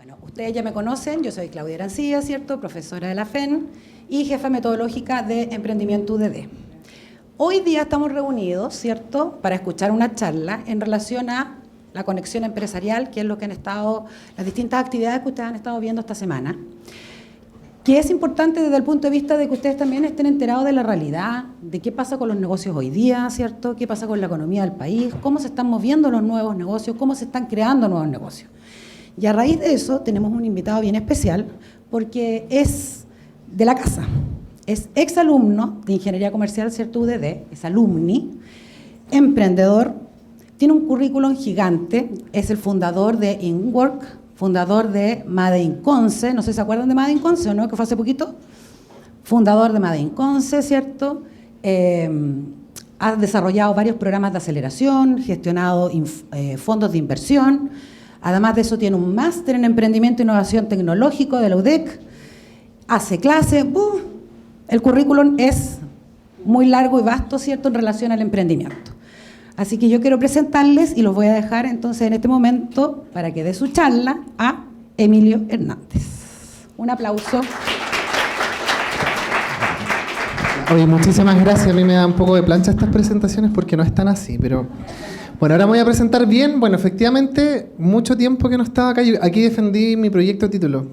Bueno, ustedes ya me conocen, yo soy Claudia Arancilla, ¿cierto? Profesora de la FEN y jefa metodológica de Emprendimiento UDD. Hoy día estamos reunidos, ¿cierto?, para escuchar una charla en relación a la conexión empresarial, que es lo que han estado, las distintas actividades que ustedes han estado viendo esta semana, que es importante desde el punto de vista de que ustedes también estén enterados de la realidad, de qué pasa con los negocios hoy día, ¿cierto?, qué pasa con la economía del país, cómo se están moviendo los nuevos negocios, cómo se están creando nuevos negocios. Y a raíz de eso tenemos un invitado bien especial porque es de la casa, es exalumno de Ingeniería Comercial, ¿cierto?, UDD, es alumni, emprendedor, tiene un currículum gigante, es el fundador de InWork, fundador de Made in Conce, no sé si se acuerdan de Made in Conce o no, que fue hace poquito, fundador de Made in Conce, ¿cierto? Ha desarrollado varios programas de aceleración, gestionado fondos de inversión. Además de eso tiene un máster en Emprendimiento e Innovación Tecnológico de la UDEC, hace clases, el currículum es muy largo y vasto, ¿cierto?, en relación al emprendimiento. Así que yo quiero presentarles y los voy a dejar entonces en este momento para que dé su charla a Emilio Hernández. Un aplauso. Oye, muchísimas gracias. A mí me da un poco de plancha estas presentaciones porque no están así, pero... Bueno, ahora me voy a presentar bien. Bueno, efectivamente, mucho tiempo que no estaba acá. Aquí defendí mi proyecto de título.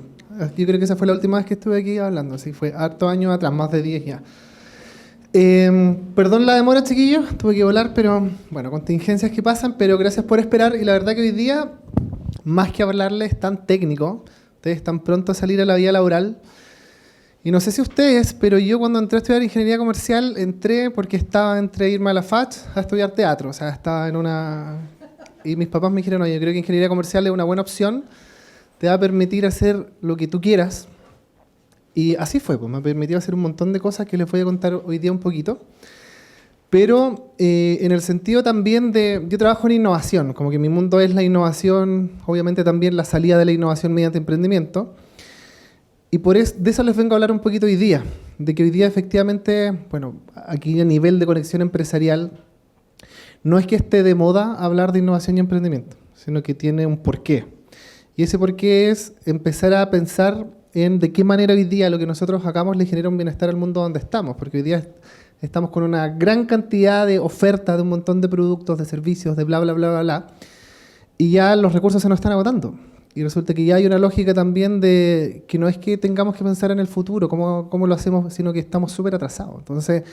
Yo creo que esa fue la última vez que estuve aquí hablando. Así fue hartos años atrás, más de 10 ya. Perdón la demora, chiquillos. Tuve que volar, pero bueno, contingencias que pasan. Pero gracias por esperar. Y la verdad que hoy día, más que hablarles tan técnico, ustedes están pronto a salir a la vida laboral. Y no sé si ustedes, pero yo cuando entré a estudiar Ingeniería Comercial, entré porque estaba entre irme a la FACH a estudiar teatro. O sea, estaba en una... Y mis papás me dijeron, oye, yo creo que Ingeniería Comercial es una buena opción, te va a permitir hacer lo que tú quieras. Y así fue, pues me permitió hacer un montón de cosas que les voy a contar hoy día un poquito. Pero en el sentido también de... Yo trabajo en innovación, como que mi mundo es la innovación, obviamente también la salida de la innovación mediante emprendimiento. Y de eso les vengo a hablar un poquito hoy día, de que hoy día efectivamente, bueno, aquí a nivel de conexión empresarial, no es que esté de moda hablar de innovación y emprendimiento, sino que tiene un porqué. Y ese porqué es empezar a pensar en de qué manera hoy día lo que nosotros hagamos le genera un bienestar al mundo donde estamos, porque hoy día estamos con una gran cantidad de ofertas de un montón de productos, de servicios, de bla, bla, bla, bla, bla, y ya los recursos se nos están agotando. Y resulta que ya hay una lógica también de que no es que tengamos que pensar en el futuro, cómo lo hacemos, sino que estamos súper atrasados. Entonces,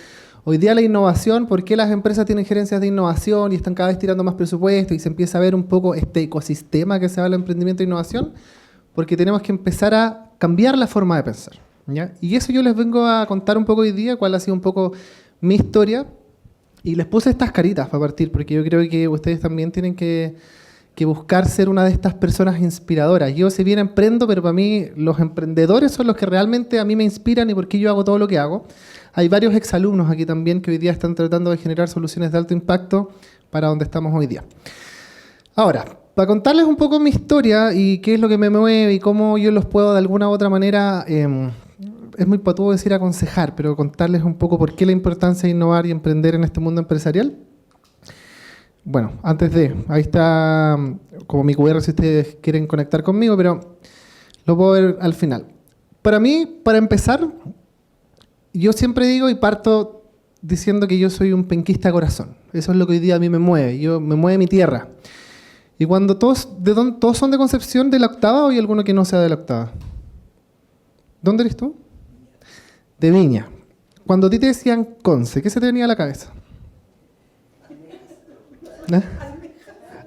hoy día la innovación, ¿por qué las empresas tienen gerencias de innovación y están cada vez tirando más presupuesto y se empieza a ver un poco este ecosistema que se habla de emprendimiento e innovación? Porque tenemos que empezar a cambiar la forma de pensar, ¿ya? Y eso yo les vengo a contar un poco hoy día, cuál ha sido un poco mi historia. Y les puse estas caritas para partir, porque yo creo que ustedes también tienen que buscar ser una de estas personas inspiradoras. Yo, si bien emprendo, pero para mí los emprendedores son los que realmente a mí me inspiran y por qué yo hago todo lo que hago. Hay varios exalumnos aquí también que hoy día están tratando de generar soluciones de alto impacto para donde estamos hoy día. Ahora, para contarles un poco mi historia y qué es lo que me mueve y cómo yo los puedo de alguna u otra manera, es muy patudo decir aconsejar, pero contarles un poco por qué la importancia de innovar y emprender en este mundo empresarial. Bueno, ahí está como mi QR si ustedes quieren conectar conmigo, pero lo puedo ver al final. Para mí, para empezar, yo siempre digo y parto diciendo que yo soy un penquista de corazón. Eso es lo que hoy día a mí me mueve, me mueve mi tierra. Y cuando todos son de Concepción, ¿de la Octava o hay alguno que no sea de la Octava? ¿Dónde eres tú? De Viña. Cuando a ti te decían Conce, ¿qué se te venía a la cabeza? ¿Eh?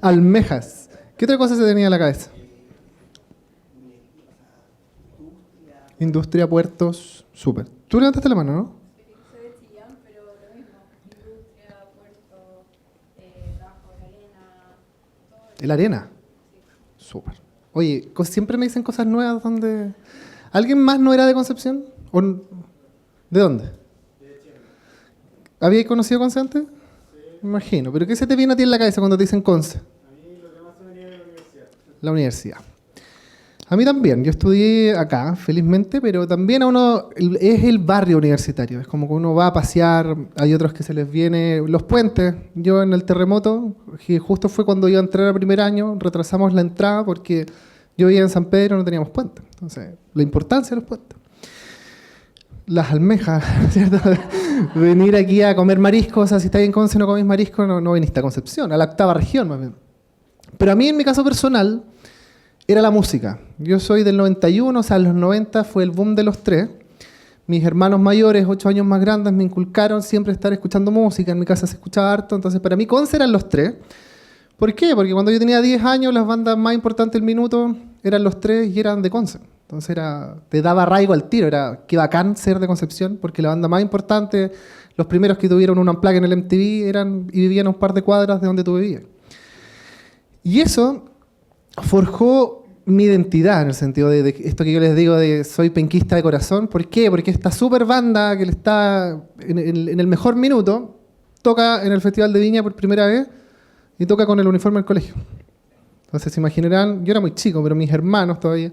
Almejas. ¿Qué otra cosa se tenía en la cabeza? Industria, puertos, súper. Tú levantaste la mano, ¿no? Sí, soy de Chillán, pero lo mismo. Industria, puerto, trabajo de la arena, todo eso. ¿De la arena? Sí. Súper. Oye, siempre me dicen cosas nuevas donde... ¿Alguien más no era de Concepción? ¿De dónde? De Chile. ¿Habíais conocido Conce antes? Me imagino, pero ¿qué se te viene a ti en la cabeza cuando te dicen Conce? A mí lo que más se me viene es la universidad. La universidad. A mí también, yo estudié acá, felizmente, pero también a uno es el barrio universitario, es como que uno va a pasear, hay otros que se les viene los puentes. Yo en el terremoto, que justo fue cuando iba a entrar al primer año, retrasamos la entrada porque Yo vivía en San Pedro, no teníamos puente. Entonces, la importancia de los puentes. Las almejas, ¿cierto? Venir aquí a comer mariscos, o sea, si estáis en Conce y no coméis mariscos, no viniste a Concepción, a la 8ª región más bien. Pero a mí, en mi caso personal, era la música. Yo soy del 91, o sea, en los 90 fue el boom de los 3. Mis hermanos mayores, 8 años más grandes, me inculcaron siempre estar escuchando música. En mi casa se escuchaba harto, entonces para mí Conce eran los 3. ¿Por qué? Porque cuando yo tenía 10 años, las bandas más importantes del minuto eran los 3 y eran de Conce. Entonces te daba arraigo al tiro, era qué bacán ser de Concepción, porque la banda más importante, los primeros que tuvieron un unplug en el MTV eran y vivían a un par de cuadras de donde tú vivías. Y eso forjó mi identidad, en el sentido de esto que yo les digo de soy penquista de corazón. ¿Por qué? Porque esta super banda que le está en el mejor minuto toca en el Festival de Viña por primera vez y toca con el uniforme del colegio. Entonces se imaginarán, yo era muy chico, pero mis hermanos todavía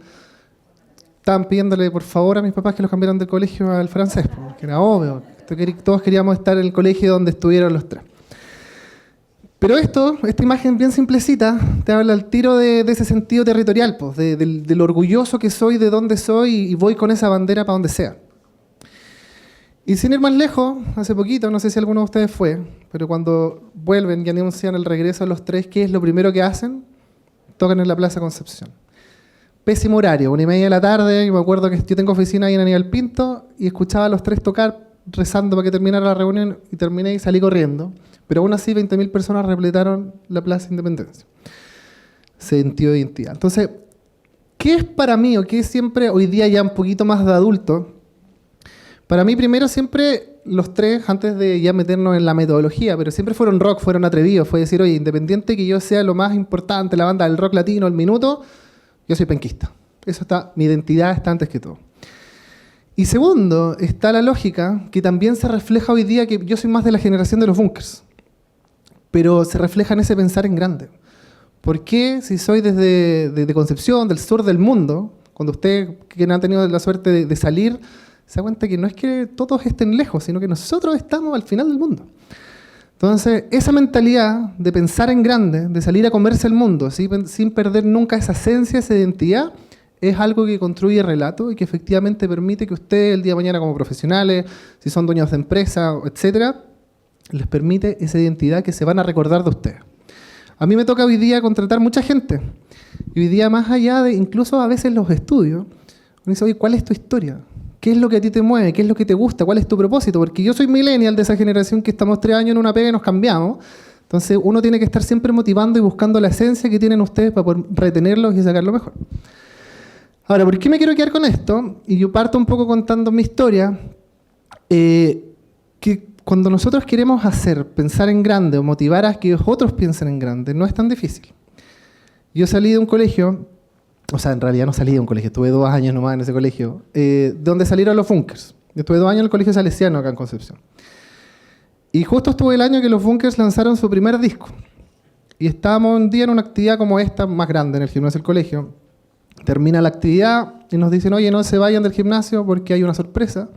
estaban pidiéndole por favor a mis papás que los cambiaran del colegio al francés, porque era obvio, todos queríamos estar en el colegio donde estuvieron los 3. Pero esta imagen bien simplecita, te habla al tiro de ese sentido territorial, pues, de lo orgulloso que soy, de dónde soy, y voy con esa bandera para donde sea. Y sin ir más lejos, hace poquito, no sé si alguno de ustedes fue, pero cuando vuelven y anuncian el regreso de los 3, ¿qué es lo primero que hacen? Tocan en la Plaza Concepción. Pésimo horario, 1:30 de la tarde, y me acuerdo que yo tengo oficina ahí en Aníbal Pinto, y escuchaba a los 3 tocar, rezando para que terminara la reunión, y terminé y salí corriendo. Pero aún así 20.000 personas repletaron la Plaza Independencia. Sentido de identidad. Entonces, ¿qué es para mí, o qué es siempre, hoy día ya un poquito más de adulto? Para mí primero siempre los 3, antes de ya meternos en la metodología, pero siempre fueron rock, fueron atrevidos, fue decir, oye, independiente que yo sea lo más importante, la banda del rock latino, el minuto, yo soy penquista. Eso está, mi identidad está antes que todo. Y segundo, está la lógica que también se refleja hoy día, que yo soy más de la generación de los bunkers, pero se refleja en ese pensar en grande. ¿Por qué si soy desde Concepción, del sur del mundo, cuando usted, que no ha tenido la suerte de salir, se da cuenta que no es que todos estén lejos, sino que nosotros estamos al final del mundo? Entonces, esa mentalidad de pensar en grande, de salir a comerse el mundo, sin perder nunca esa esencia, esa identidad, es algo que construye relato y que efectivamente permite que ustedes el día de mañana como profesionales, si son dueños de empresa, etcétera, les permite esa identidad que se van a recordar de ustedes. A mí me toca hoy día contratar mucha gente. Y hoy día, más allá de incluso a veces los estudios, uno dice, oye, ¿cuál es tu historia? ¿Qué es lo que a ti te mueve? ¿Qué es lo que te gusta? ¿Cuál es tu propósito? Porque yo soy millennial de esa generación que estamos 3 años en una pega y nos cambiamos. Entonces uno tiene que estar siempre motivando y buscando la esencia que tienen ustedes para poder retenerlos y sacarlo mejor. Ahora, ¿por qué me quiero quedar con esto? Y yo parto un poco contando mi historia. Que cuando nosotros queremos pensar en grande o motivar a que otros piensen en grande, no es tan difícil. Yo salí de un colegio, o sea, en realidad no salí de un colegio, estuve 2 años nomás en ese colegio, donde salieron los bunkers. Yo estuve 2 años en el Colegio Salesiano acá en Concepción. Y justo estuve el año que los bunkers lanzaron su primer disco. Y estábamos un día en una actividad como esta, más grande, en el gimnasio del colegio. Termina la actividad y nos dicen, oye, no se vayan del gimnasio porque hay una sorpresa.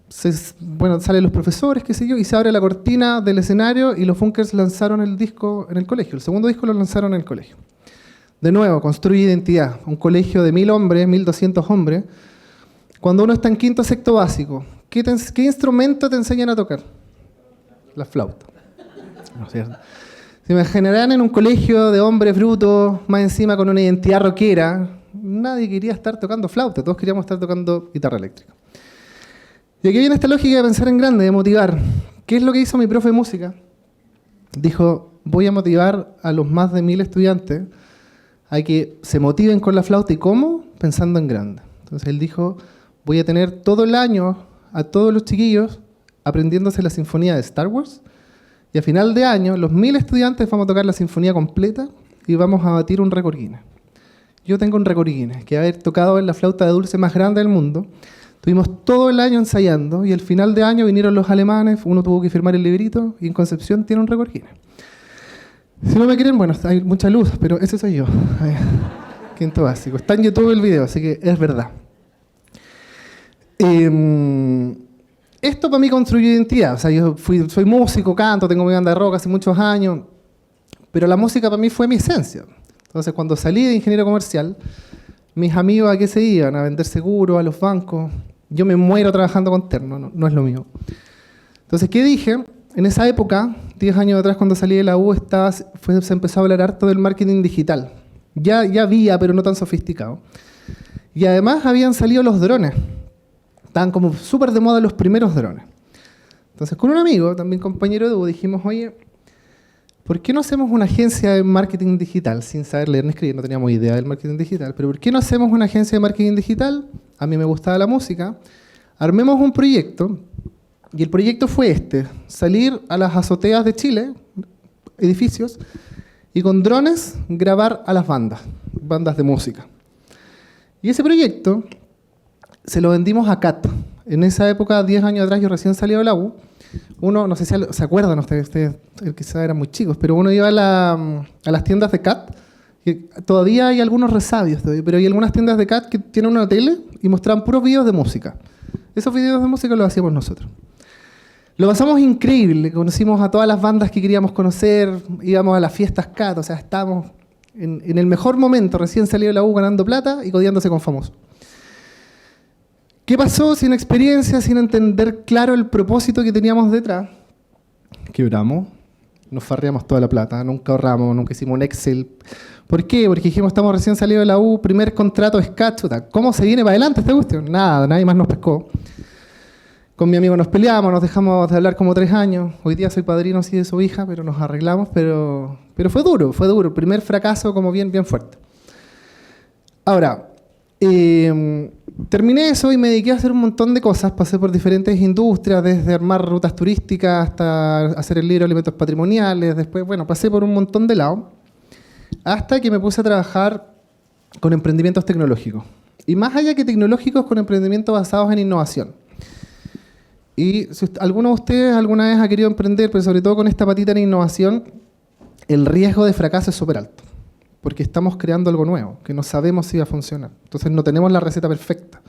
Salen los profesores, qué sé yo, y se abre la cortina del escenario y los bunkers lanzaron el disco en el colegio. El segundo disco lo lanzaron en el colegio. De nuevo, construye identidad. Un colegio de 1.000 hombres, 1.200 hombres. Cuando uno está en quinto o sexto básico, ¿qué instrumento te enseñan a tocar? La flauta. ¿No es cierto? Si me generan en un colegio de hombres brutos, más encima con una identidad rockera, nadie quería estar tocando flauta, todos queríamos estar tocando guitarra eléctrica. Y aquí viene esta lógica de pensar en grande, de motivar. ¿Qué es lo que hizo mi profe de música? Dijo, voy a motivar a los más de 1.000 estudiantes a que se motiven con la flauta. ¿Y cómo? Pensando en grande. Entonces él dijo, voy a tener todo el año a todos los chiquillos aprendiéndose la sinfonía de Star Wars, y a final de año los 1.000 estudiantes vamos a tocar la sinfonía completa y vamos a batir un récord Guinness. Yo tengo un récord Guinness, que haber tocado en la flauta de dulce más grande del mundo. Estuvimos todo el año ensayando y al final de año vinieron los alemanes, uno tuvo que firmar el librito y en Concepción tiene un récord Guinness. Si no me creen, bueno, hay mucha luz, pero ese soy yo. Quinto básico. Está en YouTube el video, así que es verdad. Esto para mí construye identidad. O sea, yo soy músico, canto, tengo mi banda de rock hace muchos años, pero la música para mí fue mi esencia. Entonces, cuando salí de ingeniero comercial, mis amigos ¿a qué se iban? A vender seguros, a los bancos. Yo me muero trabajando con terno, no es lo mío. Entonces, ¿qué dije? En esa época, 10 años atrás, cuando salí de la U, se empezó a hablar harto del marketing digital. Ya había, pero no tan sofisticado. Y además habían salido los drones. Estaban como súper de moda los primeros drones. Entonces, con un amigo, también compañero de U, dijimos, oye, ¿por qué no hacemos una agencia de marketing digital? Sin saber leer ni escribir, no teníamos idea del marketing digital, pero ¿por qué no hacemos una agencia de marketing digital? A mí me gustaba la música. Armemos un proyecto, y el proyecto fue salir a las azoteas de Chile, edificios, y con drones grabar a las bandas de música. Y ese proyecto se lo vendimos a CAT. En esa época, 10 años atrás, yo recién salí de la U. Uno, no sé si se acuerdan ustedes quizás eran muy chicos, pero uno iba a las tiendas de CAT, que todavía hay algunos resabios, pero hay algunas tiendas de CAT que tienen una tele y mostraban puros videos de música. Esos videos de música los hacíamos nosotros. Lo pasamos increíble, conocimos a todas las bandas que queríamos conocer, íbamos a las fiestas CAT, o sea, estábamos en el mejor momento, recién salido de la U ganando plata y codiándose con famosos. ¿Qué pasó? Sin experiencia, sin entender claro el propósito que teníamos detrás. Quebramos, nos farreamos toda la plata, nunca ahorramos, nunca hicimos un Excel. ¿Por qué? Porque dijimos, estamos recién salidos de la U, primer contrato es cachuta. ¿Cómo se viene para adelante esta cuestión? Nada, nadie más nos pescó. Con mi amigo nos peleamos, nos dejamos de hablar como 3 años. Hoy día soy padrino sí de su hija, pero nos arreglamos, pero fue duro. Primer fracaso como bien fuerte. Ahora, terminé eso y me dediqué a hacer un montón de cosas. Pasé por diferentes industrias, desde armar rutas turísticas hasta hacer el libro de alimentos patrimoniales. Después, pasé por un montón de lados. Hasta que me puse a trabajar con emprendimientos tecnológicos. Y más allá que tecnológicos, con emprendimientos basados en innovación. Y si alguno de ustedes alguna vez ha querido emprender, pero sobre todo con esta patita en innovación, el riesgo de fracaso es súper alto. Porque estamos creando algo nuevo, que no sabemos si va a funcionar. Entonces no tenemos la receta perfecta.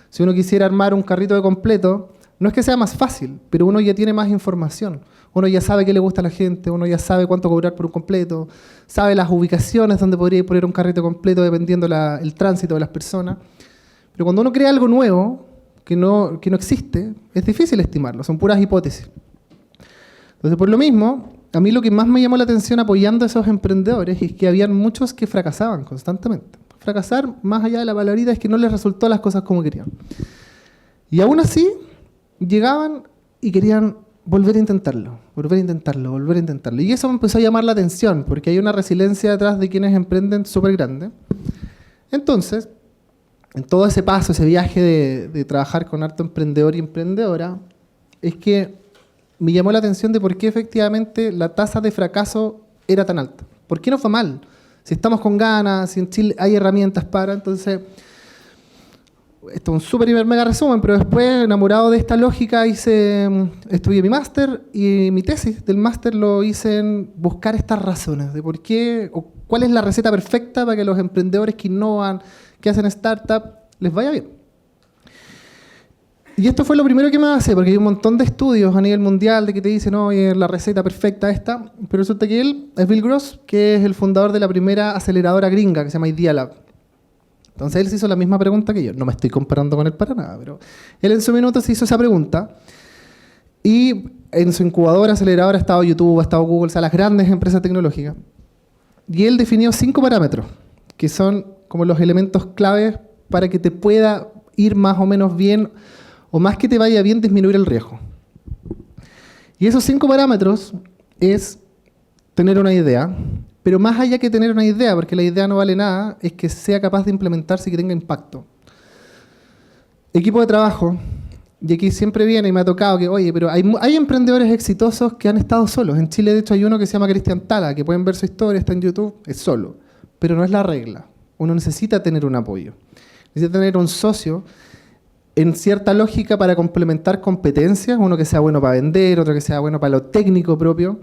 Si uno quisiera armar un carrito de completo, no es que sea más fácil, pero uno ya tiene más información. Uno ya sabe qué le gusta a la gente, uno ya sabe cuánto cobrar por un completo, sabe las ubicaciones donde podría poner un carrito completo dependiendo el tránsito de las personas. Pero cuando uno crea algo nuevo, que no existe, es difícil estimarlo, son puras hipótesis. Entonces, por lo mismo, a mí lo que más me llamó la atención apoyando a esos emprendedores es que habían muchos que fracasaban constantemente. Fracasar, más allá de la palabrita, es que no les resultó las cosas como querían. Y aún así, llegaban y querían volver a intentarlo. Y eso me empezó a llamar la atención, porque hay una resiliencia detrás de quienes emprenden súper grande. Entonces, en todo ese paso, ese viaje de trabajar con harto emprendedor y emprendedora, es que me llamó la atención de por qué efectivamente la tasa de fracaso era tan alta. ¿Por qué no fue mal? Si estamos con ganas, si en Chile hay herramientas para, entonces, esto es un súper hiper mega resumen, pero después, enamorado de esta lógica, estudié mi máster y mi tesis del máster lo hice en buscar estas razones de por qué, o cuál es la receta perfecta para que los emprendedores que innovan, que hacen startup, les vaya bien. Y esto fue lo primero que me hace, porque hay un montón de estudios a nivel mundial de que te dicen, oye, la receta perfecta esta, pero resulta que él es Bill Gross, que es el fundador de la primera aceleradora gringa, que se llama Idea Lab. Entonces él se hizo la misma pregunta que yo. No me estoy comparando con él para nada, pero él en su minuto se hizo esa pregunta. Y en su incubadora, aceleradora, ha estado YouTube, ha estado Google, o sea, las grandes empresas tecnológicas. Y él definió 5 parámetros, que son como los elementos claves para que te pueda ir más o menos bien, o más que te vaya bien, disminuir el riesgo. Y esos 5 parámetros es tener una idea, pero más allá que tener una idea, porque la idea no vale nada, es que sea capaz de implementarse y que tenga impacto. Equipo de trabajo, y aquí siempre viene y me ha tocado que, oye, pero hay emprendedores exitosos que han estado solos. En Chile, de hecho, hay uno que se llama Cristian Tala, que pueden ver su historia, está en YouTube, es solo. Pero no es la regla. Uno necesita tener un apoyo. Necesita tener un socio en cierta lógica para complementar competencias, uno que sea bueno para vender, otro que sea bueno para lo técnico propio.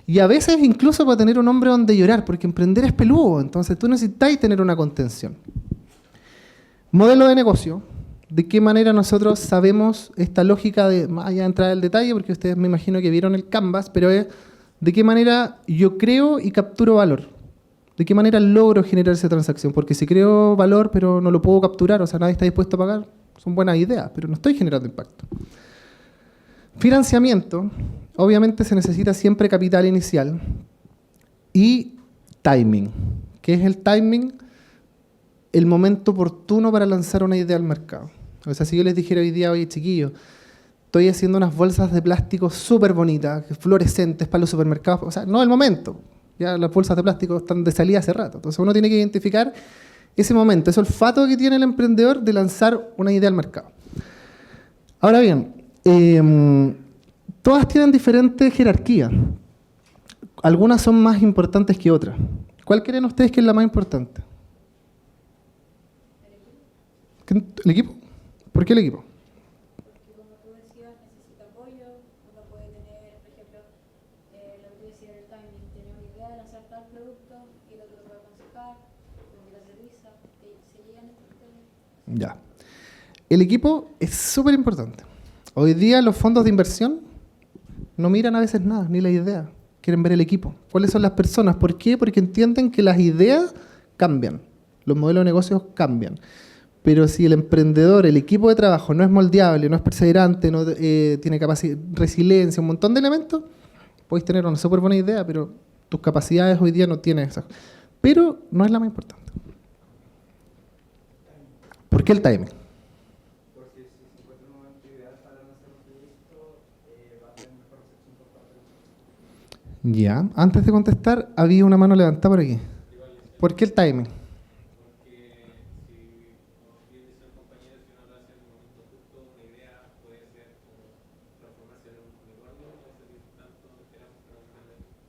Y a veces incluso para tener un hombre donde llorar, porque emprender es peludo, entonces tú necesitas tener una contención. Modelo de negocio. ¿De qué manera nosotros sabemos esta lógica de, más allá de entrar al detalle, porque ustedes me imagino que vieron el Canvas, pero es de qué manera yo creo y capturo valor. ¿De qué manera logro generar esa transacción? Porque si creo valor pero no lo puedo capturar, o sea, nadie está dispuesto a pagar, son buenas ideas, pero no estoy generando impacto. Financiamiento, obviamente se necesita siempre capital inicial y timing. ¿Qué es el timing? El momento oportuno para lanzar una idea al mercado. O sea, si yo les dijera hoy día, oye chiquillos, estoy haciendo unas bolsas de plástico súper bonitas, fluorescentes para los supermercados, o sea, no el momento. Ya las bolsas de plástico están de salida hace rato. Entonces uno tiene que identificar ese momento, ese olfato que tiene el emprendedor de lanzar una idea al mercado. Ahora bien, todas tienen diferentes jerarquías. Algunas son más importantes que otras. ¿Cuál creen ustedes que es la más importante? ¿El equipo? ¿Por qué el equipo? Porque como tú decías, necesita apoyo, uno puede tener, por ejemplo, lo que tú decías del timing, tener una idea de lanzar tal producto y el otro te puede aconsejar, como que te revisa, se llegan a estos temas. Ya. El equipo es súper importante. Hoy día los fondos de inversión no miran a veces nada, ni la idea. Quieren ver el equipo. ¿Cuáles son las personas? ¿Por qué? Porque entienden que las ideas cambian. Los modelos de negocios cambian. Pero si el emprendedor, el equipo de trabajo no es moldeable, no es perseverante, no tiene capacidad, resiliencia, un montón de elementos, podéis tener una súper buena idea, pero tus capacidades hoy día no tienen esas. Pero no es la más importante. ¿Por qué el timing? Porque si se encuentra un momento ideal para lanzar un proyecto, va a tener mejor recepción por parte del cliente. Ya. Antes de contestar, había una mano levantada por aquí. ¿Por qué el timing?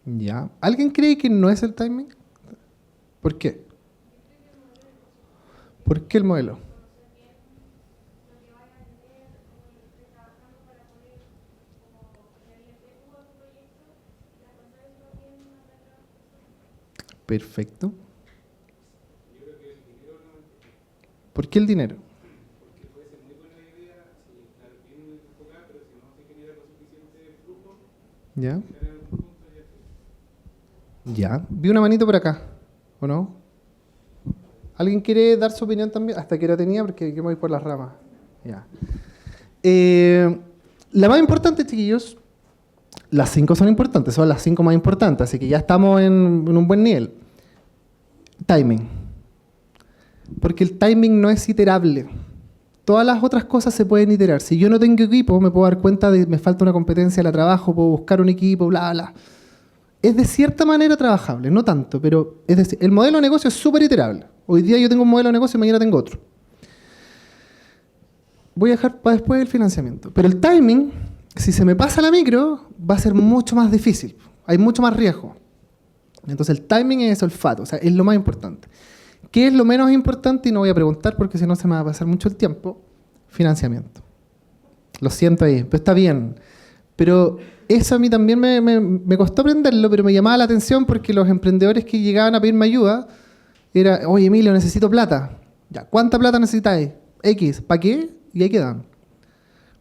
Ya. ¿Alguien cree que no es el timing? ¿Por qué? ¿Por qué el modelo? Perfecto. ¿Por qué el dinero? ¿Ya? Ya. Vi una manito por acá, ¿o no? ¿Alguien quiere dar su opinión también? Hasta que hora tenía, porque yo me voy por las ramas. Ya. La más importante, chiquillos, las 5 son importantes, son las 5 más importantes, así que ya estamos en un buen nivel. Timing. Porque el timing no es iterable. Todas las otras cosas se pueden iterar. Si yo no tengo equipo, me puedo dar cuenta de que me falta una competencia, la trabajo, puedo buscar un equipo, bla, bla. Es de cierta manera trabajable, no tanto, pero es decir, el modelo de negocio es súper iterable. Hoy día yo tengo un modelo de negocio y mañana tengo otro. Voy a dejar para después el financiamiento. Pero el timing, si se me pasa la micro, va a ser mucho más difícil. Hay mucho más riesgo. Entonces el timing es olfato, o sea, es lo más importante. ¿Qué es lo menos importante? Y no voy a preguntar porque si no se me va a pasar mucho el tiempo. Financiamiento. Lo siento ahí, pero está bien. Pero eso a mí también me costó aprenderlo, pero me llamaba la atención porque los emprendedores que llegaban a pedirme ayuda era, oye Emilio, necesito plata. Ya, ¿cuánta plata necesitáis? X, ¿para qué? Y ahí quedan.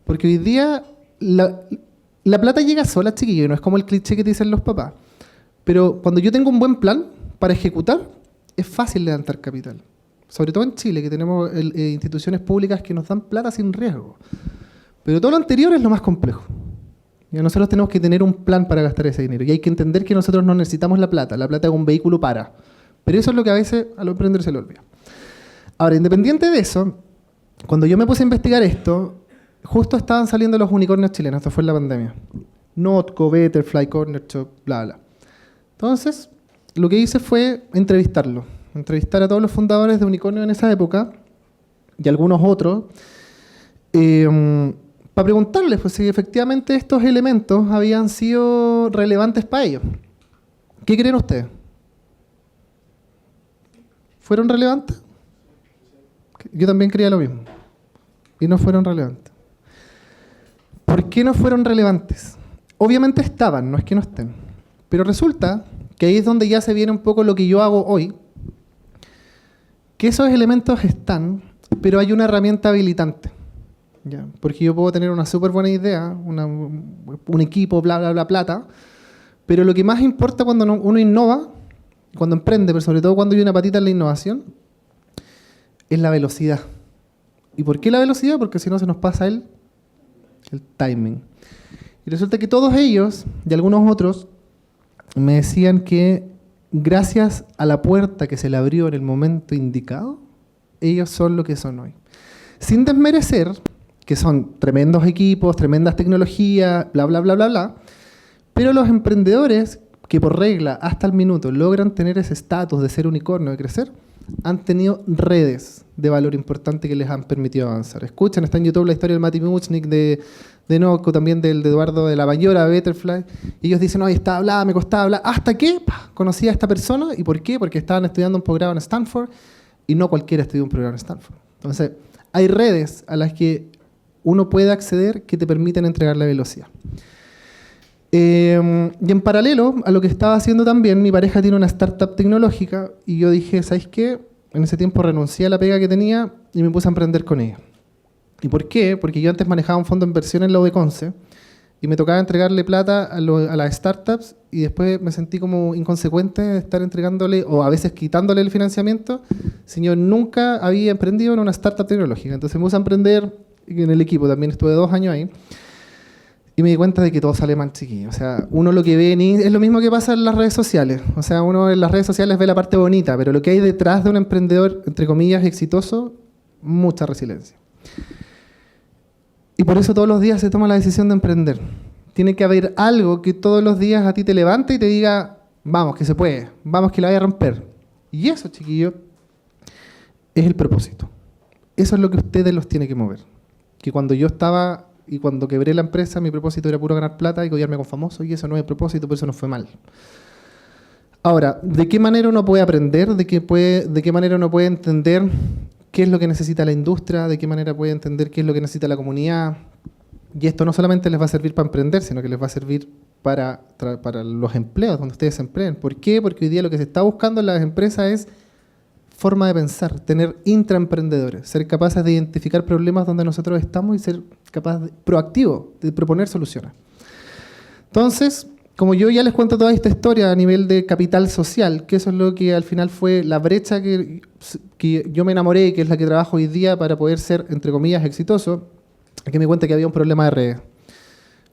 Porque hoy día la plata llega sola, chiquillo, no es como el cliché que dicen los papás. Pero cuando yo tengo un buen plan para ejecutar, es fácil levantar capital. Sobre todo en Chile, que tenemos instituciones públicas que nos dan plata sin riesgo. Pero todo lo anterior es lo más complejo. Y nosotros tenemos que tener un plan para gastar ese dinero. Y hay que entender que nosotros no necesitamos la plata. La plata es un vehículo para. Pero eso es lo que a veces a los emprendedores se le olvida. Ahora, independiente de eso, cuando yo me puse a investigar esto, justo estaban saliendo los unicornios chilenos. Esto fue en la pandemia. Notco, Betterfly, Corner Shop, bla, bla. Entonces, lo que hice fue entrevistarlo. Entrevistar a todos los fundadores de unicornio en esa época y algunos otros. Para preguntarles pues, si efectivamente estos elementos habían sido relevantes para ellos. ¿Qué creen ustedes? ¿Fueron relevantes? Yo también creía lo mismo. Y no fueron relevantes. ¿Por qué no fueron relevantes? Obviamente estaban, no es que no estén. Pero resulta que ahí es donde ya se viene un poco lo que yo hago hoy, que esos elementos están, pero hay una herramienta habilitante. ¿Ya? Porque yo puedo tener una súper buena idea, un equipo, bla, bla, bla, plata, pero lo que más importa cuando uno innova cuando emprende, pero sobre todo cuando hay una patita en la innovación, es la velocidad. ¿Y por qué la velocidad? Porque si no se nos pasa el timing. Y resulta que todos ellos, y algunos otros, me decían que gracias a la puerta que se le abrió en el momento indicado, ellos son lo que son hoy. Sin desmerecer que son tremendos equipos, tremendas tecnologías, bla, bla, bla, bla, bla, pero los emprendedores que por regla, hasta el minuto, logran tener ese estatus de ser unicornio, de crecer, han tenido redes de valor importante que les han permitido avanzar. Escuchan, está en YouTube la historia del Mati Muchnik, de Noco, también del de Eduardo de la Bayora, de Betterfly, y ellos dicen, oye, estaba hablada, me costaba hablar, hasta que conocí a esta persona. ¿Y por qué? Porque estaban estudiando un programa en Stanford, y no cualquiera estudia un programa en Stanford. Entonces, hay redes a las que uno puede acceder que te permiten entregar la velocidad. Y en paralelo a lo que estaba haciendo también, mi pareja tiene una startup tecnológica y yo dije, ¿sabes qué? En ese tiempo renuncié a la pega que tenía y me puse a emprender con ella. ¿Y por qué? Porque yo antes manejaba un fondo de inversión en la UdeConce y me tocaba entregarle plata a las startups y después me sentí como inconsecuente de estar entregándole o a veces quitándole el financiamiento si yo nunca había emprendido en una startup tecnológica. Entonces me puse a emprender en el equipo, también estuve 2 años ahí. Y me di cuenta de que todo sale mal, chiquillo. O sea, uno lo que ve es lo mismo que pasa en las redes sociales. O sea, uno en las redes sociales ve la parte bonita, pero lo que hay detrás de un emprendedor, entre comillas, exitoso, mucha resiliencia. Y por eso todos los días se toma la decisión de emprender. Tiene que haber algo que todos los días a ti te levante y te diga, vamos, que se puede, vamos, que la vaya a romper. Y eso, chiquillo, es el propósito. Eso es lo que ustedes los tienen que mover. Que cuando yo estaba... Y cuando quebré la empresa, mi propósito era puro ganar plata y collarme con famosos, y eso no es el propósito, por eso no fue mal. Ahora, ¿de qué manera uno puede aprender? ¿De qué manera uno puede entender qué es lo que necesita la industria? ¿De qué manera puede entender qué es lo que necesita la comunidad? Y esto no solamente les va a servir para emprender, sino que les va a servir para los empleos, donde ustedes se empleen. ¿Por qué? Porque hoy día lo que se está buscando en las empresas es forma de pensar, tener intraemprendedores, ser capaces de identificar problemas donde nosotros estamos y ser capaces proactivo de proponer soluciones. Entonces, como yo ya les cuento toda esta historia a nivel de capital social, que eso es lo que al final fue la brecha que yo me enamoré, que es la que trabajo hoy día para poder ser, entre comillas, exitoso, aquí me cuenta que había un problema de redes.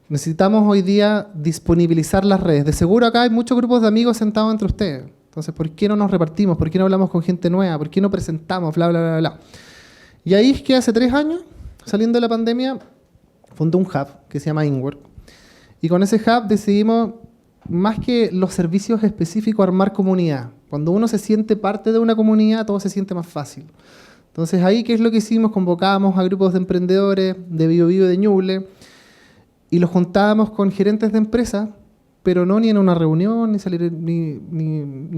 Necesitamos hoy día disponibilizar las redes. De seguro acá hay muchos grupos de amigos sentados entre ustedes. Entonces, ¿por qué no nos repartimos? ¿Por qué no hablamos con gente nueva? ¿Por qué no presentamos? Bla, bla, bla, bla. Y ahí es que hace 3 años, saliendo de la pandemia, fundé un hub que se llama InWork. Y con ese hub decidimos, más que los servicios específicos, armar comunidad. Cuando uno se siente parte de una comunidad, todo se siente más fácil. Entonces, ahí, ¿qué es lo que hicimos? Convocábamos a grupos de emprendedores de Biobío y de Ñuble y los juntábamos con gerentes de empresas, pero no ni en una reunión, ni salir ni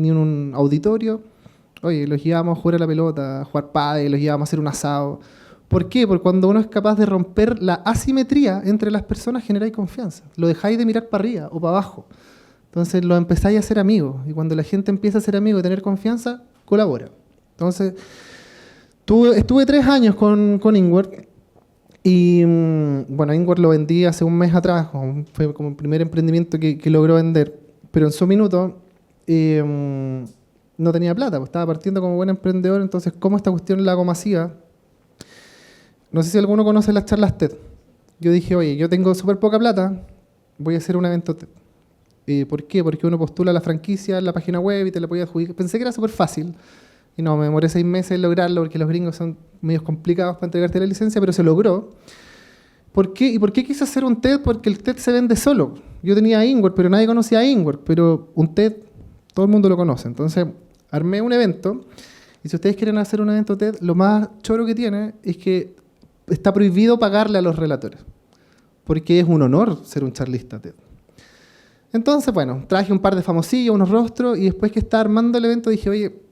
en un auditorio. Oye, los llevábamos a jugar a la pelota, a jugar pádel, los llevábamos a hacer un asado. ¿Por qué? Porque cuando uno es capaz de romper la asimetría entre las personas, generáis confianza. Lo dejáis de mirar para arriba o para abajo. Entonces lo empezáis a hacer amigos. Y cuando la gente empieza a ser amigo y tener confianza, colabora. Entonces, estuve 3 años con InWork. Y bueno, InWork lo vendí hace un mes atrás, fue como el primer emprendimiento que logró vender, pero en su minuto no tenía plata, pues estaba partiendo como buen emprendedor. Entonces, ¿cómo esta cuestión la hago masiva? No sé si alguno conoce las charlas TED. Yo dije, oye, yo tengo súper poca plata, voy a hacer un evento TED. ¿Por qué? Porque uno postula la franquicia en la página web y te la podía adjudicar. Pensé que era súper fácil. Y no, me demoré 6 meses en lograrlo porque los gringos son medios complicados para entregarte la licencia, pero se logró. ¿Por qué? ¿Y por qué quise hacer un TED? Porque el TED se vende solo. Yo tenía InWork, pero nadie conocía a InWork, pero un TED todo el mundo lo conoce. Entonces, armé un evento, y si ustedes quieren hacer un evento TED, lo más choro que tiene es que está prohibido pagarle a los relatores, porque es un honor ser un charlista TED. Entonces, bueno, traje un par de famosillos, unos rostros, y después que estaba armando el evento dije, oye,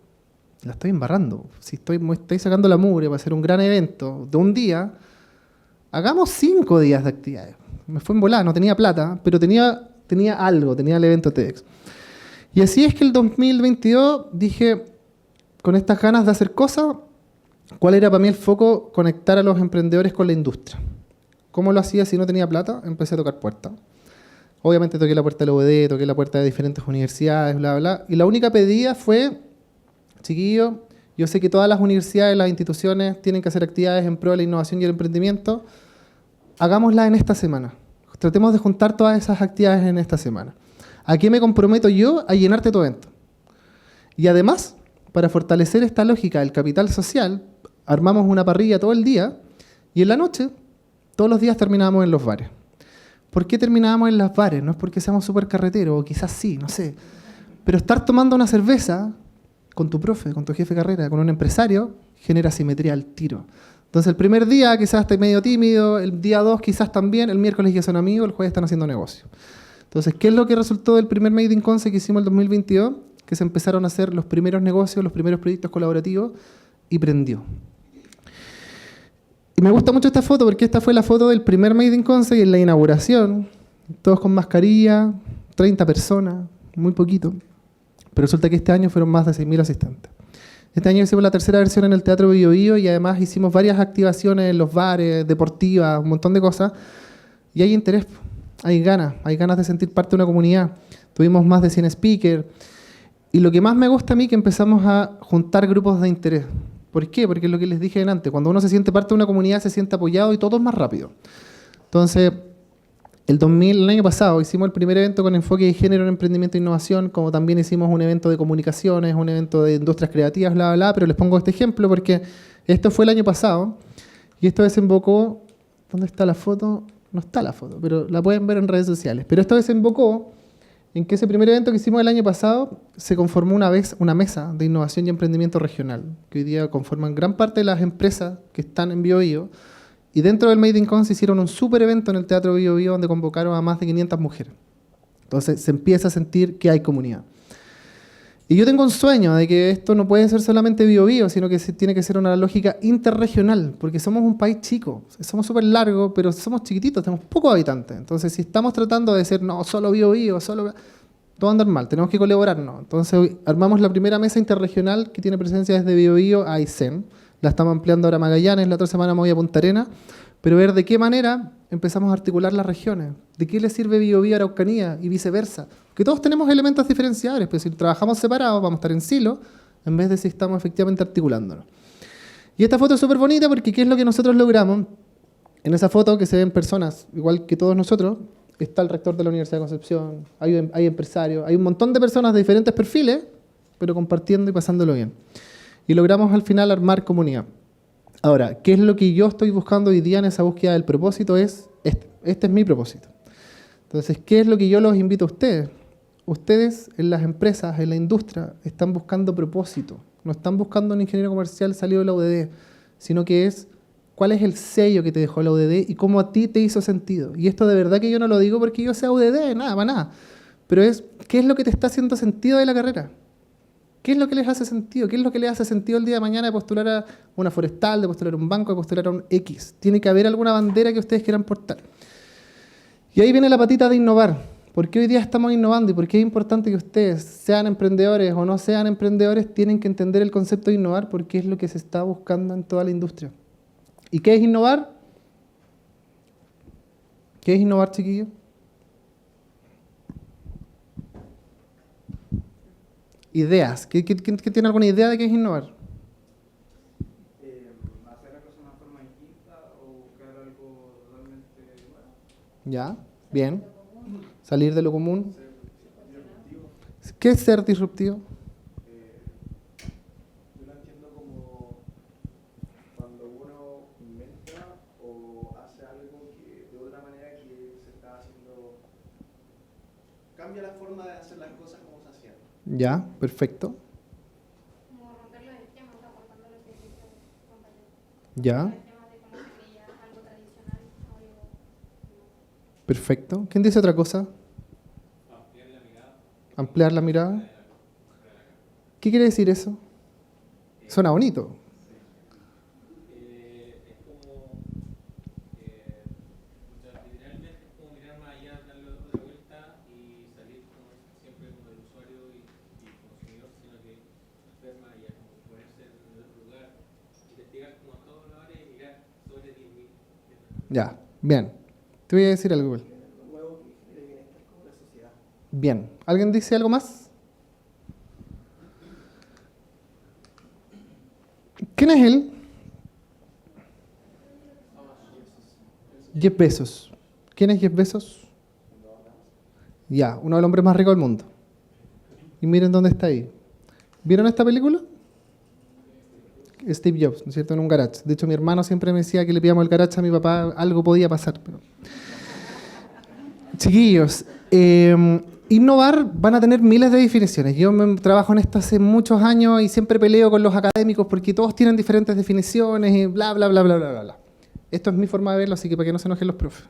la estoy embarrando. Si me estoy sacando la mugre para hacer un gran evento de un día, hagamos 5 días de actividades. Me fue en volada, no tenía plata, pero tenía algo, tenía el evento TEDx. Y así es que el 2022 dije, con estas ganas de hacer cosas, ¿cuál era para mí el foco? Conectar a los emprendedores con la industria. ¿Cómo lo hacía si no tenía plata? Empecé a tocar puertas. Obviamente toqué la puerta de la UD, toqué la puerta de diferentes universidades, bla, bla. Y la única pedida fue, chiquillo, yo sé que todas las universidades, las instituciones tienen que hacer actividades en pro de la innovación y el emprendimiento. Hagámoslas en esta semana. Tratemos de juntar todas esas actividades en esta semana. ¿A qué me comprometo yo? A llenarte tu evento. Y además, para fortalecer esta lógica del capital social, armamos una parrilla todo el día y en la noche, todos los días terminábamos en los bares. ¿Por qué terminábamos en los bares? No es porque seamos súper carreteros, o quizás sí, no sé. Pero estar tomando una cerveza con tu profe, con tu jefe de carrera, con un empresario, genera simetría al tiro. Entonces el primer día quizás estés medio tímido, el día 2 quizás también, el miércoles ya son amigos, el jueves están haciendo negocio. Entonces, ¿qué es lo que resultó del primer Made in Conce que hicimos en el 2022? Que se empezaron a hacer los primeros negocios, los primeros proyectos colaborativos y prendió. Y me gusta mucho esta foto porque esta fue la foto del primer Made in Conce y en la inauguración, todos con mascarilla, 30 personas, muy poquito. Pero resulta que este año fueron más de 6.000 asistentes. Este año hicimos la tercera versión en el Teatro Bio Bio y además hicimos varias activaciones en los bares, deportivas, un montón de cosas. Y hay interés, hay ganas de sentir parte de una comunidad. Tuvimos más de 100 speakers. Y lo que más me gusta a mí es que empezamos a juntar grupos de interés. ¿Por qué? Porque es lo que les dije antes. Cuando uno se siente parte de una comunidad, se siente apoyado y todo es más rápido. Entonces, el año pasado hicimos el primer evento con enfoque de género en emprendimiento e innovación, como también hicimos un evento de comunicaciones, un evento de industrias creativas, bla, bla, bla, pero les pongo este ejemplo porque esto fue el año pasado y esto desembocó, ¿dónde está la foto? No está la foto, pero la pueden ver en redes sociales. Pero esto desembocó en que ese primer evento que hicimos el año pasado se conformó una mesa de innovación y emprendimiento regional, que hoy día conforman gran parte de las empresas que están en Bio Bio. Y dentro del Made in Conce hicieron un súper evento en el Teatro Bio Bio donde convocaron a más de 500 mujeres. Entonces se empieza a sentir que hay comunidad. Y yo tengo un sueño de que esto no puede ser solamente Bio Bio, sino que tiene que ser una lógica interregional, porque somos un país chico, somos súper largos, pero somos chiquititos, tenemos pocos habitantes. Entonces si estamos tratando de ser, no, solo Bio Bio, solo... todo anda mal, tenemos que colaborarnos. Entonces hoy armamos la primera mesa interregional que tiene presencia desde Bio Bio a Aysén. La estamos ampliando ahora a Magallanes, la otra semana me voy a Punta Arenas, pero ver de qué manera empezamos a articular las regiones, de qué le sirve Bio Bio a Araucanía y viceversa. Que todos tenemos elementos diferenciadores, pero si trabajamos separados vamos a estar en silo, en vez de si estamos efectivamente articulándonos. Y esta foto es súper bonita porque ¿qué es lo que nosotros logramos? En esa foto que se ven personas, igual que todos nosotros, está el rector de la Universidad de Concepción, hay empresarios, hay un montón de personas de diferentes perfiles, pero compartiendo y pasándolo bien. Y logramos al final armar comunidad. Ahora, ¿qué es lo que yo estoy buscando hoy día en esa búsqueda del propósito? Este es mi propósito. Entonces, ¿qué es lo que yo los invito a ustedes? Ustedes en las empresas, en la industria, están buscando propósito. No están buscando un ingeniero comercial salido de la UDD, sino que es cuál es el sello que te dejó la UDD y cómo a ti te hizo sentido. Y esto de verdad que yo no lo digo porque yo sea UDD, nada, para nada. Pero es, ¿qué es lo que te está haciendo sentido de la carrera? ¿Qué es lo que les hace sentido? ¿Qué es lo que les hace sentido el día de mañana de postular a una forestal, de postular a un banco, de postular a un X? Tiene que haber alguna bandera que ustedes quieran portar. Y ahí viene la patita de innovar. ¿Por qué hoy día estamos innovando? Y por qué es importante que ustedes, sean emprendedores o no sean emprendedores, tienen que entender el concepto de innovar porque es lo que se está buscando en toda la industria. ¿Y qué es innovar? ¿Qué es innovar, chiquillos? Ideas. ¿Quién tiene alguna idea de qué es innovar? Hacer las cosas de una forma distinta o buscar algo totalmente nuevo. Ya, bien. Salir de lo común. Ser disruptivo. ¿Qué es ser disruptivo? Yo lo entiendo como cuando uno inventa o hace algo que de otra manera que se está haciendo, cambia la forma de hacer las cosas como se hacían. Ya, perfecto. Como romper los esquemas, aportando lo que dice el compañero. Ya, Los esquemas de cómo se veía algo tradicional, algo perfecto. ¿Quién dice otra cosa? Ampliar la mirada. ¿Qué quiere decir eso? Suena bonito. Es como, literalmente es como mirar más allá, darle otra vuelta y salir como siempre como el usuario y consumidor, sino que ver más allá, como ponerse en otro lugar, investigar como a todos los áreas y mirar sobre 10.000. Ya, bien. Te voy a decir algo igual. Lo nuevo que genere bienestar como Bien. ¿Alguien dice algo más? ¿Quién es él? Jeff Bezos. ¿Quién es Jeff Bezos? Ya, uno de los hombres más ricos del mundo. Y miren dónde está ahí. ¿Vieron esta película? Steve Jobs, ¿no es cierto? En un garage. De hecho, mi hermano siempre me decía que le pidamos el garage a mi papá, algo podía pasar. Pero... Chiquillos, innovar van a tener miles de definiciones. Yo trabajo en esto hace muchos años y siempre peleo con los académicos porque todos tienen diferentes definiciones y bla, bla, bla, bla, bla, bla. Esto es mi forma de verlo, así que para que no se enojen los profes.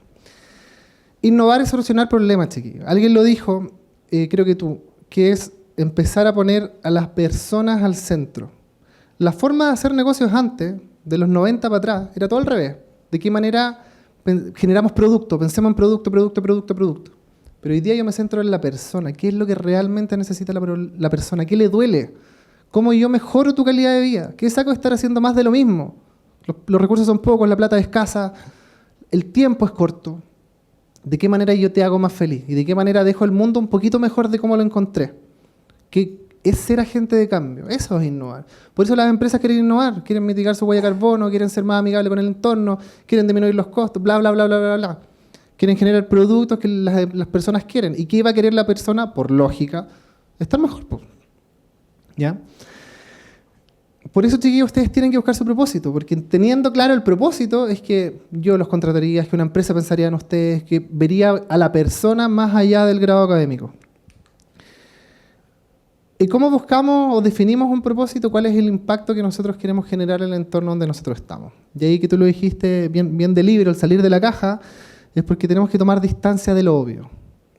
Innovar es solucionar problemas, chiquillos. Alguien lo dijo, creo que tú, que es empezar a poner a las personas al centro. La forma de hacer negocios antes, de los 90 para atrás, era todo al revés. ¿De qué manera generamos producto? Pensemos en producto, producto, producto, producto. Pero hoy día yo me centro en la persona. ¿Qué es lo que realmente necesita la persona? ¿Qué le duele? ¿Cómo yo mejoro tu calidad de vida? ¿Qué saco de estar haciendo más de lo mismo? Los recursos son pocos, la plata es escasa, el tiempo es corto. ¿De qué manera yo te hago más feliz? ¿Y de qué manera dejo el mundo un poquito mejor de cómo lo encontré? Que es ser agente de cambio. Eso es innovar. Por eso las empresas quieren innovar, quieren mitigar su huella de carbono, quieren ser más amigables con el entorno, quieren disminuir los costos, bla, bla, bla, bla, bla, bla. Quieren generar productos que las personas quieren. ¿Y qué va a querer la persona? Por lógica, estar mejor. ¿Ya? Por eso, chiquillos, ustedes tienen que buscar su propósito, porque teniendo claro el propósito es que yo los contrataría, es que una empresa pensaría en ustedes, que vería a la persona más allá del grado académico. ¿Y cómo buscamos o definimos un propósito? ¿Cuál es el impacto que nosotros queremos generar en el entorno donde nosotros estamos? Y ahí que tú lo dijiste bien de libro, el salir de la caja, es porque tenemos que tomar distancia de lo obvio.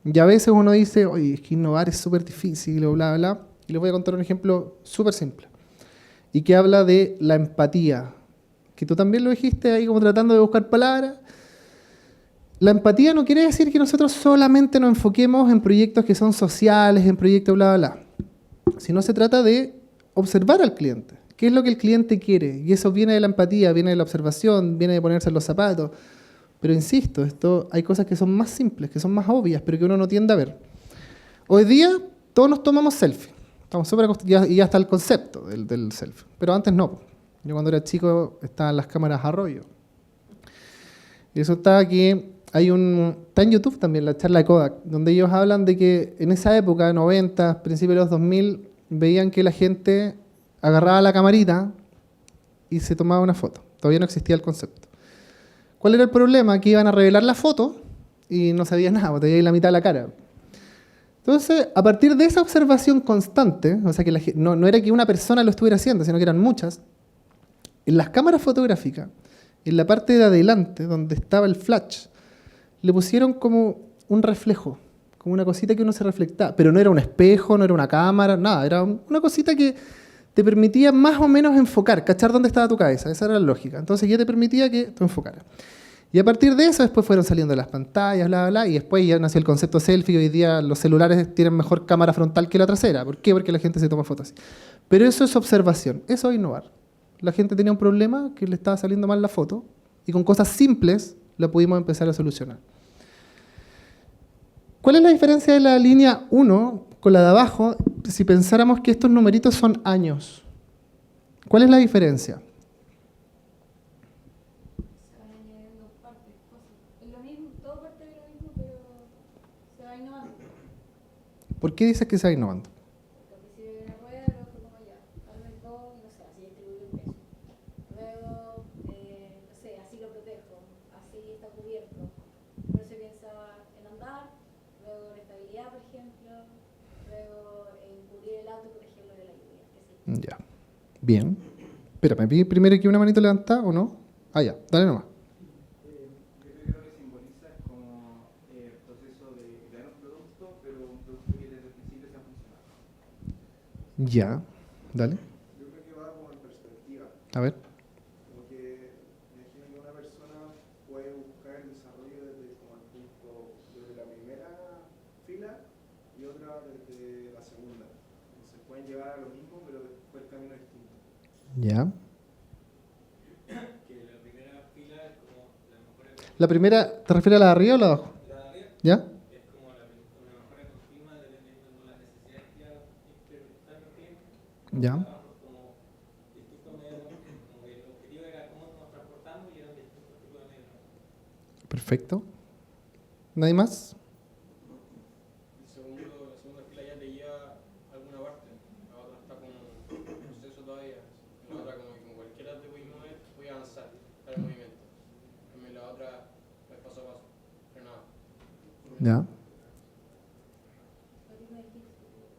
Y a veces uno dice, oye, es que innovar es súper difícil, o bla, bla. Y les voy a contar un ejemplo súper simple. Y que habla de la empatía, que tú también lo dijiste ahí como tratando de buscar palabras. La empatía no quiere decir que nosotros solamente nos enfoquemos en proyectos que son sociales, en proyectos bla, bla, bla. Sino se trata de observar al cliente. ¿Qué es lo que el cliente quiere? Y eso viene de la empatía, viene de la observación, viene de ponerse en los zapatos. Pero insisto, hay cosas que son más simples, que son más obvias, pero que uno no tiende a ver. Hoy día todos nos tomamos selfie. Estamos súper acostumbrados, y ya está el concepto del selfie. Pero antes no. Yo cuando era chico estaban las cámaras a rollo. Y eso está aquí, está en YouTube también, la charla de Kodak, donde ellos hablan de que en esa época, 90, principios de los 2000, veían que la gente agarraba la camarita y se tomaba una foto. Todavía no existía el concepto. ¿Cuál era el problema? Que iban a revelar la foto y no sabías nada, te veías la mitad de la cara. Entonces, a partir de esa observación constante, o sea, que no era que una persona lo estuviera haciendo, sino que eran muchas, en las cámaras fotográficas, en la parte de adelante, donde estaba el flash, le pusieron como un reflejo, como una cosita que uno se reflectaba, pero no era un espejo, no era una cámara, nada, era una cosita que te permitía más o menos enfocar, cachar dónde estaba tu cabeza, esa era la lógica. Entonces ya te permitía que tú enfocaras. Y a partir de eso después fueron saliendo las pantallas, bla, bla, bla, y después ya nació el concepto selfie. Hoy día los celulares tienen mejor cámara frontal que la trasera. ¿Por qué? Porque la gente se toma fotos así. Pero eso es observación, eso es innovar. La gente tenía un problema que le estaba saliendo mal la foto y con cosas simples la pudimos empezar a solucionar. ¿Cuál es la diferencia de la línea 1 con la de abajo si pensáramos que estos numeritos son años? ¿Cuál es la diferencia? Se van añadiendo partes, cosas. Es lo mismo, todo parte de lo mismo, pero se va innovando. ¿Por qué dices que se va innovando? Porque al principio de la rueda, luego fue como ya, darle todo, no sé, así distribuir el peso. Luego, no sé, así lo protejo, así está cubierto. Primero se piensa en andar, luego en estabilidad, por ejemplo, luego en cubrir el auto, protegerlo de la lluvia. Ya. Bien. Espérame, ¿vi primero que una manito levantada o no? Ah, ya. Dale nomás. Yo creo que lo que simboliza es como el proceso de crear un producto, pero un producto que desde el principio sea funcional. Ya. Dale. Yo creo que va como en perspectiva. A ver. Como que imagino que una persona puede buscar el desarrollo desde como el punto, desde la primera fila y otra desde la segunda. Entonces pueden llevar a lo mismo, pero después el camino es distinto. Ya. Que la primera fila es como la mejor. ¿La primera te refieres a la de arriba o la de abajo? La de arriba ¿Ya? es como una mejora continua Ya. como distintos medios de transporte, como que el objetivo era cómo nos transportamos y eran distintos tipos de medios de transporte. Perfecto. ¿Nadie más? La segunda fila ya te lleva a alguna parte, la otra está como en proceso todavía. La otra como cualquiera te puede mover, puede avanzar, dar el movimiento. En la otra es paso a paso, frenado. Ya.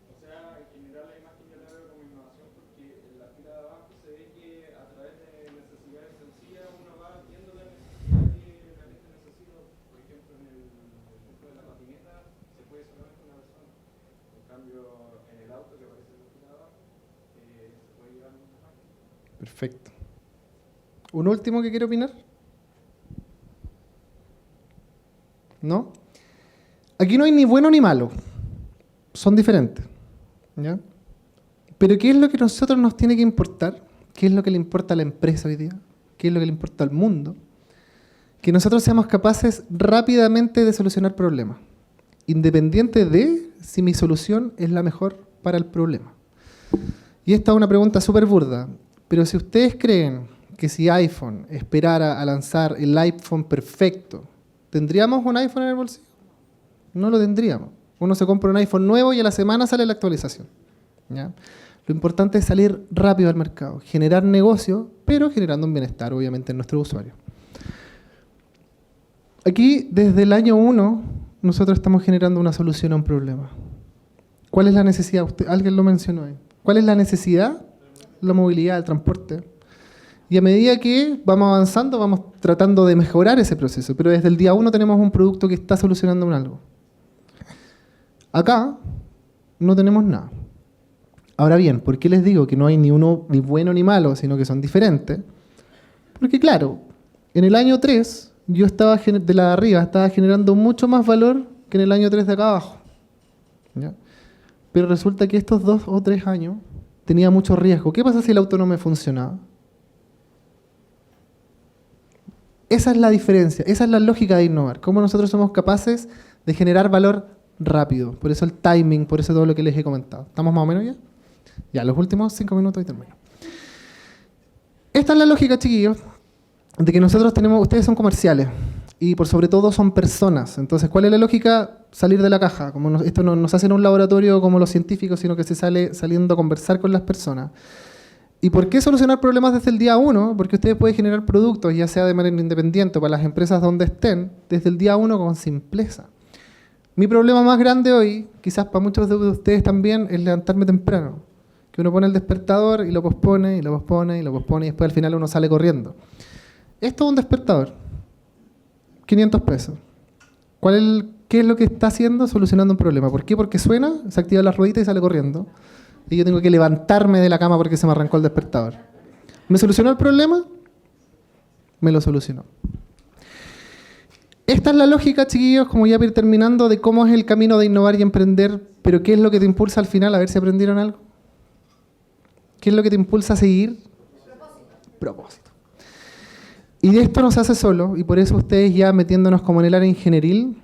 O sea, en general la imagen yo la veo como innovación porque en la fila de abajo se ve que a través de necesidades sencillas uno va viendo la necesidad que la gente necesita. Por ejemplo, en el ejemplo de la patineta se puede solamente una persona. En cambio, en el auto que aparece en la fila de abajo se puede llevar mucha más. Perfecto. ¿Un último que quiere opinar? ¿No? Aquí no hay ni bueno ni malo. Son diferentes. ¿Ya? Pero ¿qué es lo que a nosotros nos tiene que importar? ¿Qué es lo que le importa a la empresa hoy día? ¿Qué es lo que le importa al mundo? Que nosotros seamos capaces rápidamente de solucionar problemas, independiente de si mi solución es la mejor para el problema. Y esta es una pregunta súper burda, pero si ustedes creen que si iPhone esperara a lanzar el iPhone perfecto, ¿tendríamos un iPhone en el bolsillo? No lo tendríamos. Uno se compra un iPhone nuevo y a la semana sale la actualización. ¿Ya? Lo importante es salir rápido al mercado, generar negocio, pero generando un bienestar, obviamente, en nuestro usuario. Aquí, desde el año 1, nosotros estamos generando una solución a un problema. ¿Cuál es la necesidad? Alguien lo mencionó ahí. ¿Cuál es la necesidad? La movilidad, el transporte. Y a medida que vamos avanzando, vamos tratando de mejorar ese proceso. Pero desde el día 1 tenemos un producto que está solucionando un algo. Acá no tenemos nada. Ahora bien, ¿por qué les digo que no hay ni uno ni bueno ni malo, sino que son diferentes? Porque claro, en el año 3, yo estaba de la de arriba, estaba generando mucho más valor que en el año 3 de acá abajo. ¿Ya? Pero resulta que estos 2 o 3 años tenía mucho riesgo. ¿Qué pasa si el auto no me funcionaba? Esa es la diferencia, esa es la lógica de innovar. Cómo nosotros somos capaces de generar valor rápido. Por eso el timing, por eso todo lo que les he comentado. ¿Estamos más o menos ya? Ya, los últimos 5 minutos y termino. Esta es la lógica, chiquillos, de que nosotros tenemos, ustedes son comerciales y por sobre todo son personas. Entonces, ¿cuál es la lógica? Salir de la caja. Como esto no nos hace en un laboratorio como los científicos, sino que se sale saliendo a conversar con las personas. ¿Y por qué solucionar problemas desde el día 1? Porque ustedes pueden generar productos, ya sea de manera independiente o para las empresas donde estén, desde el día 1 con simpleza. Mi problema más grande hoy, quizás para muchos de ustedes también, es levantarme temprano. Que uno pone el despertador y lo pospone, y lo pospone, y lo pospone, y después al final uno sale corriendo. Esto es un despertador. 500 pesos. ¿Qué es lo que está haciendo? Solucionando un problema. ¿Por qué? Porque suena, se activa la ruedita y sale corriendo. Y yo tengo que levantarme de la cama porque se me arrancó el despertador. ¿Me solucionó el problema? Me lo solucionó. Esta es la lógica, chiquillos, como ya para ir terminando, de cómo es el camino de innovar y emprender, pero ¿qué es lo que te impulsa al final? A ver si aprendieron algo. ¿Qué es lo que te impulsa a seguir? Propósito. Y de esto no se hace solo, y por eso ustedes ya metiéndonos como en el área ingenieril,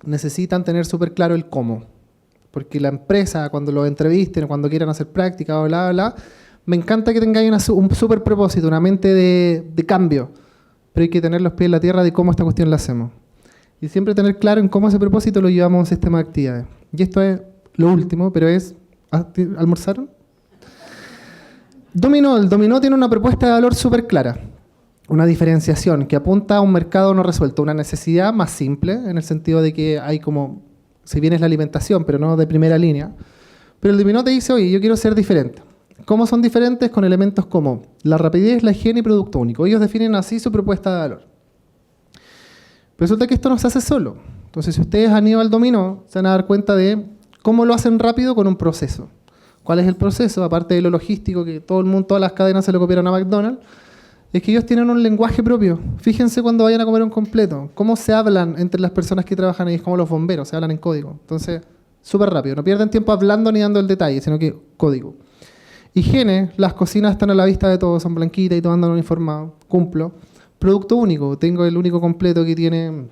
necesitan tener súper claro el cómo. Porque la empresa, cuando los entrevisten, cuando quieran hacer práctica, bla, bla, bla, me encanta que tengáis un súper propósito, una mente de cambio. Pero hay que tener los pies en la tierra de cómo esta cuestión la hacemos. Y siempre tener claro en cómo ese propósito lo llevamos a un sistema de actividades. Y esto es lo último, pero es... ¿Almorzaron? Dominó. El dominó tiene una propuesta de valor súper clara. Una diferenciación que apunta a un mercado no resuelto. Una necesidad más simple, en el sentido de que hay como... Si bien es la alimentación, pero no de primera línea. Pero el dominó te dice, oye, yo quiero ser diferente. ¿Cómo son diferentes? Con elementos como la rapidez, la higiene y producto único. Ellos definen así su propuesta de valor. Resulta que esto no se hace solo. Entonces, si ustedes han ido al dominó, se van a dar cuenta de cómo lo hacen rápido con un proceso. ¿Cuál es el proceso? Aparte de lo logístico, que todo el mundo, todas las cadenas se lo copiaron a McDonald's, es que ellos tienen un lenguaje propio. Fíjense cuando vayan a comer un completo. Cómo se hablan entre las personas que trabajan ahí, es como los bomberos, se hablan en código. Entonces, súper rápido. No pierden tiempo hablando ni dando el detalle, sino que código. Higiene, las cocinas están a la vista de todos, son blanquitas y todos andan uniformados. Cumplo. Producto único, tengo el único completo que tiene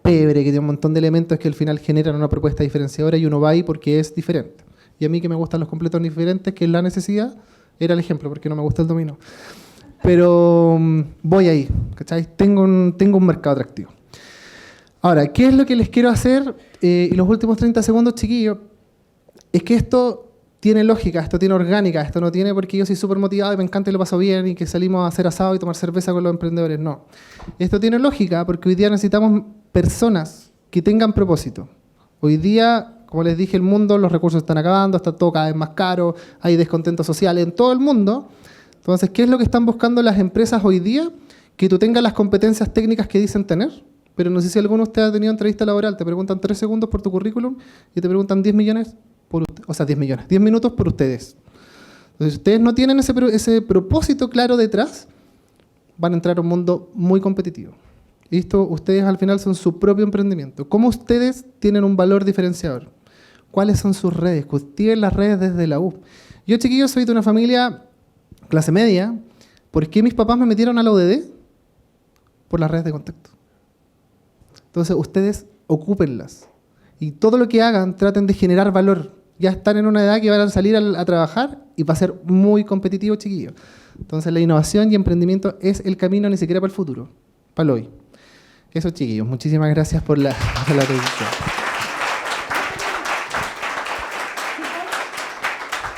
pebre, que tiene un montón de elementos que al final generan una propuesta diferenciadora y uno va ahí porque es diferente. y a mí que me gustan los completos diferentes, que es la necesidad, era el ejemplo, porque no me gusta el dominó. Pero voy ahí, ¿cachai? Tengo un mercado atractivo. Ahora, ¿qué es lo que les quiero hacer? Y los últimos 30 segundos, chiquillos, es que esto tiene lógica, esto tiene orgánica, esto no tiene porque yo soy súper motivado y me encanta y lo paso bien y que salimos a hacer asado y tomar cerveza con los emprendedores, no. Esto tiene lógica porque hoy día necesitamos personas que tengan propósito. Hoy día, como les dije, el mundo, los recursos están acabando, está todo cada vez más caro, hay descontento social en todo el mundo. Entonces, ¿qué es lo que están buscando las empresas hoy día? Que tú tengas las competencias técnicas que dicen tener. Pero no sé si alguno de ustedes ha tenido entrevista laboral, te preguntan 3 segundos por tu currículum y te preguntan 10 millones por usted, o sea, 10 millones, 10 minutos por ustedes. Entonces, si ustedes no tienen ese propósito claro detrás, van a entrar a un mundo muy competitivo. Y esto, ustedes al final son su propio emprendimiento. ¿Cómo ustedes tienen un valor diferenciador? ¿Cuáles son sus redes? Cultiven las redes desde la U. Yo, chiquillos, soy de una familia clase media. ¿Por qué mis papás me metieron a la UDD? Por las redes de contacto. Entonces, ustedes ocúpenlas. Y todo lo que hagan, traten de generar valor. Ya están en una edad que van a salir a trabajar y va a ser muy competitivo, chiquillos. Entonces, la innovación y emprendimiento es el camino ni siquiera para el futuro, para el hoy. Eso, chiquillos. Muchísimas gracias por la atención.